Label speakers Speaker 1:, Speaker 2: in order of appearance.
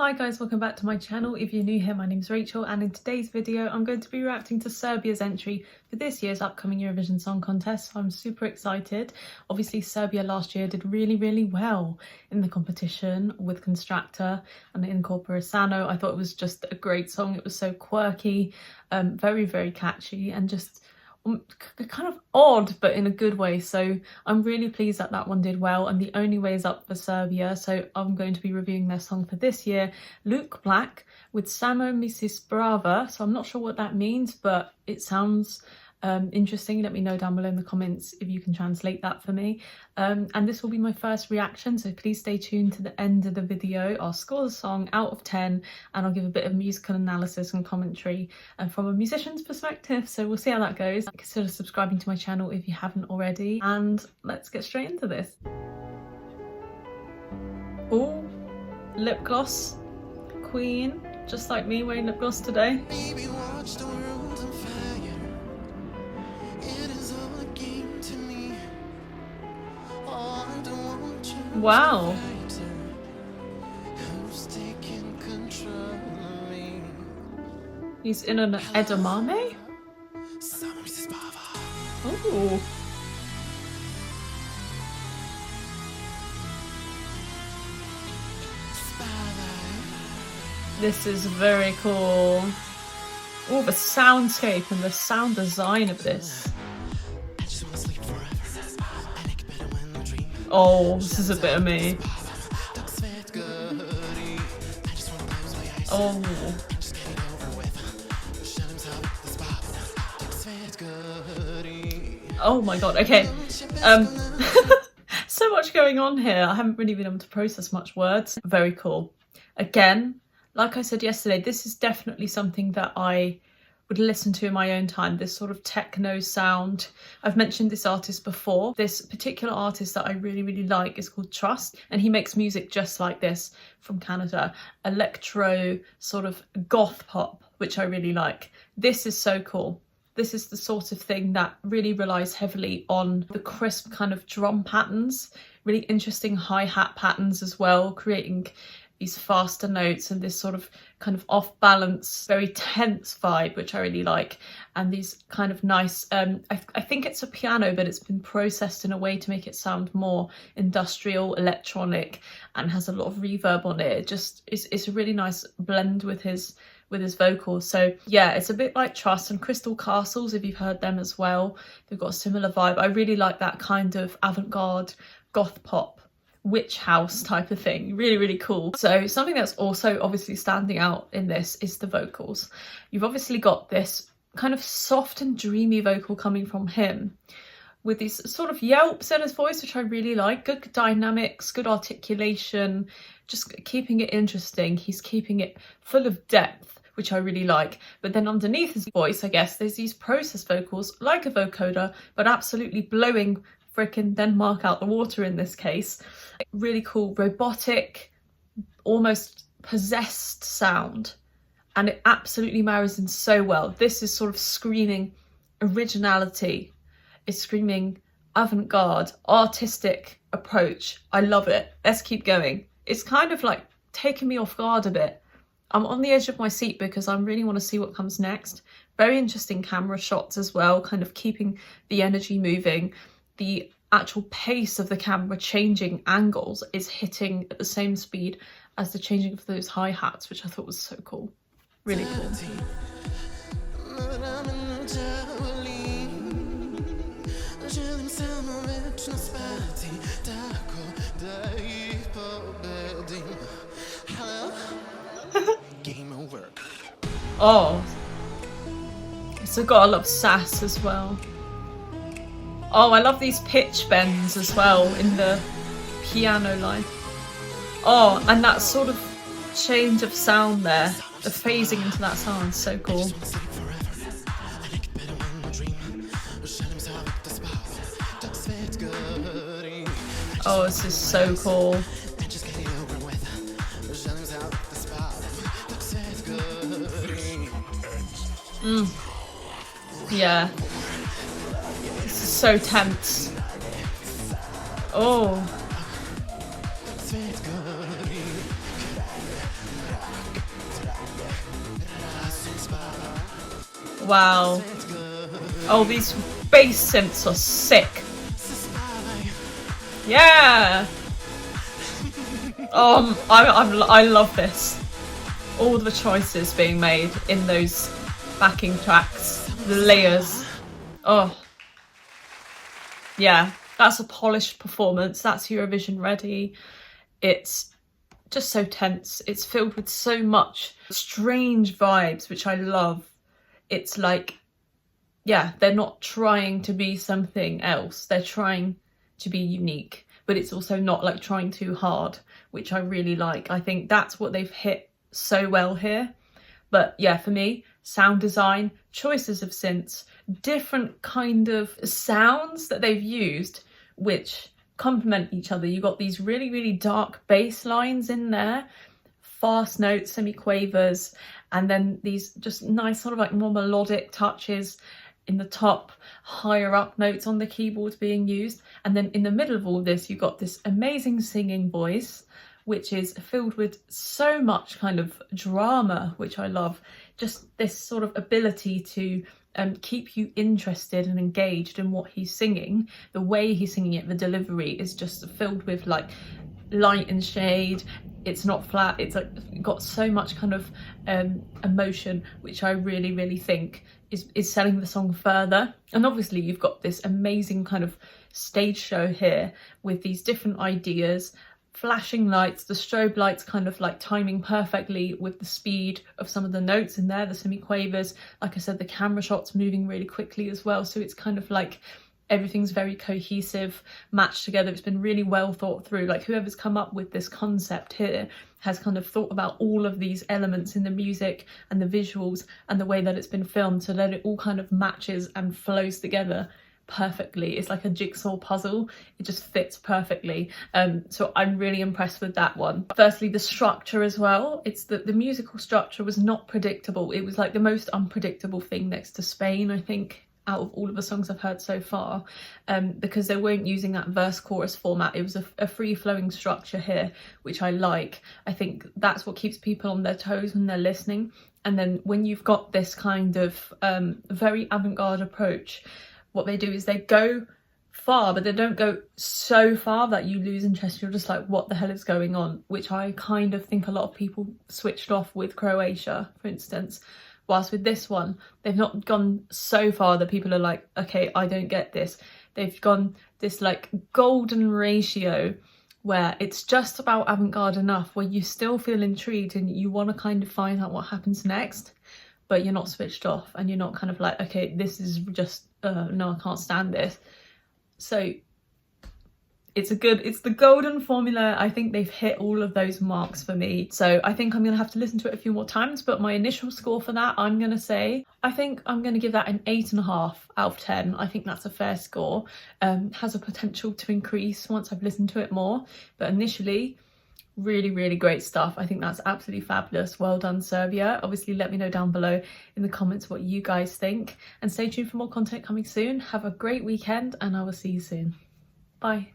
Speaker 1: Hi guys, welcome back to my channel. If you're new here, my name's Rachel, and in today's video I'm going to be reacting to Serbia's entry for this year's upcoming Eurovision Song Contest. So I'm super excited. Obviously Serbia last year did really well in the competition with Constructor and in Corpora Sano. I thought it was just a great song. It was so quirky, very catchy, and just kind of odd, but in a good way. So I'm really pleased that that one did well, and the only way is up for Serbia. So I'm going to be reviewing their song for this year, Luke Black, with Samo Mi Se Spava. So I'm not sure what that means, but it sounds interesting. Let me know down below in the comments if you can translate that for me. And this will be my first reaction, so please stay tuned to the end of the video. I'll score the song out of 10 and I'll give a bit of musical analysis and commentary from a musician's perspective, so we'll see how that goes. Consider subscribing to my channel if you haven't already, and let's get straight into this. Oh, lip gloss queen, just like me wearing lip gloss today. Baby, watch the world on fire. Wow. He's in an edamame? Oh. This is very cool. Oh, the soundscape and the sound design of this. Oh, this is a bit of me. Oh. Oh my god, okay. So much going on here. I haven't really been able to process much words. Very cool. Again, like I said yesterday, this is definitely something that I would listen to in my own time, this sort of techno sound. I've mentioned this artist before. This particular artist that I really like is called Trust, and he makes music just like this from Canada. Electro, sort of goth pop, which I really like. This is so cool. This is the sort of thing that really relies heavily on the crisp kind of drum patterns, really interesting hi-hat patterns as well, creating these faster notes and this sort of kind of off balance, very tense vibe, which I really like. And these kind of nice, I think it's a piano, but it's been processed in a way to make it sound more industrial, electronic, and has a lot of reverb on it. It's a really nice blend with his vocals. So yeah, it's a bit like Trust and Crystal Castles, if you've heard them as well. They've got a similar vibe. I really like that kind of avant-garde goth pop witch house type of thing. Really cool. So something that's also obviously standing out in this is the vocals. You've obviously got this kind of soft and dreamy vocal coming from him with these sort of yelps in his voice, which I really like. Good dynamics, good articulation, just keeping it interesting. He's keeping it full of depth, which I really like. But then underneath his voice, I guess, there's these processed vocals like a vocoder, but absolutely blowing frickin' Denmark out the water in this case. Really cool, robotic, almost possessed sound, and it absolutely marries in so well. This is sort of screaming originality. It's screaming avant-garde, artistic approach. I love it. Let's keep going. It's kind of like taking me off guard a bit. I'm on the edge of my seat because I really want to see what comes next. Very interesting camera shots as well, kind of keeping the energy moving. The actual pace of the camera changing angles is hitting at the same speed as the changing of those hi-hats, which I thought was so cool. Really cool. Oh, it's got a lot of sass as well. Oh, I love these pitch bends as well in the piano line. Oh, and that sort of change of sound there, the phasing into that sound, so cool. Oh, this is so cool. Yeah. This is so tense. Oh. Wow. Oh, these bass synths are sick. Yeah. I love this. All the choices being made in those backing tracks, the layers. Oh. Yeah, that's a polished performance. That's Eurovision ready. It's just so tense. It's filled with so much strange vibes, which I love. It's like, yeah, they're not trying to be something else. They're trying to be unique, but it's also not like trying too hard, which I really like. I think that's what they've hit so well here. But yeah, for me, sound design, choices of synths, different kind of sounds that they've used, which complement each other. You got these really, really dark bass lines in there, fast notes, semi-quavers, and then these just nice sort of like more melodic touches in the top, higher up notes on the keyboards being used. And then in the middle of all this, you've got this amazing singing voice, which is filled with so much kind of drama, which I love. Just this sort of ability to keep you interested and engaged in what he's singing. The way he's singing it, the delivery is just filled with like light and shade. It's not flat. It's like got so much kind of emotion, which I really, really think is selling the song further. And obviously you've got this amazing kind of stage show here with these different ideas, flashing lights, the strobe lights kind of like timing perfectly with the speed of some of the notes in there, the semi-quavers. Like I said, the camera shots moving really quickly as well. So it's kind of like everything's very cohesive, matched together. It's been really well thought through. Like whoever's come up with this concept here has kind of thought about all of these elements in the music and the visuals and the way that it's been filmed so that it all kind of matches and flows together perfectly. It's like a jigsaw puzzle. It just fits perfectly. So I'm really impressed with that one. Firstly, the structure as well. It's the musical structure was not predictable. It was like the most unpredictable thing next to Spain, I think, out of all of the songs I've heard so far, because they weren't using that verse chorus format. It was a free-flowing structure here, which I like. I think that's what keeps people on their toes when they're listening. And then when you've got this kind of very avant-garde approach, what they do is they go far, but they don't go so far that you lose interest. You're just like, what the hell is going on? Which I kind of think a lot of people switched off with Croatia, for instance. Whilst with this one, they've not gone so far that people are like, okay, I don't get this. They've gone this like golden ratio where it's just about avant-garde enough where you still feel intrigued and you want to kind of find out what happens next, but you're not switched off and you're not kind of like, okay, this is just, no, I can't stand this. So it's the golden formula. I think they've hit all of those marks for me. So I think I'm going to have to listen to it a few more times, but my initial score for that, I'm going to say, I think I'm going to give that an 8.5 out of 10. I think that's a fair score. Has a potential to increase once I've listened to it more. But initially, really, really great stuff. I think that's absolutely fabulous. Well done, Serbia. Obviously, let me know down below in the comments what you guys think. And stay tuned for more content coming soon. Have a great weekend and I will see you soon. Bye.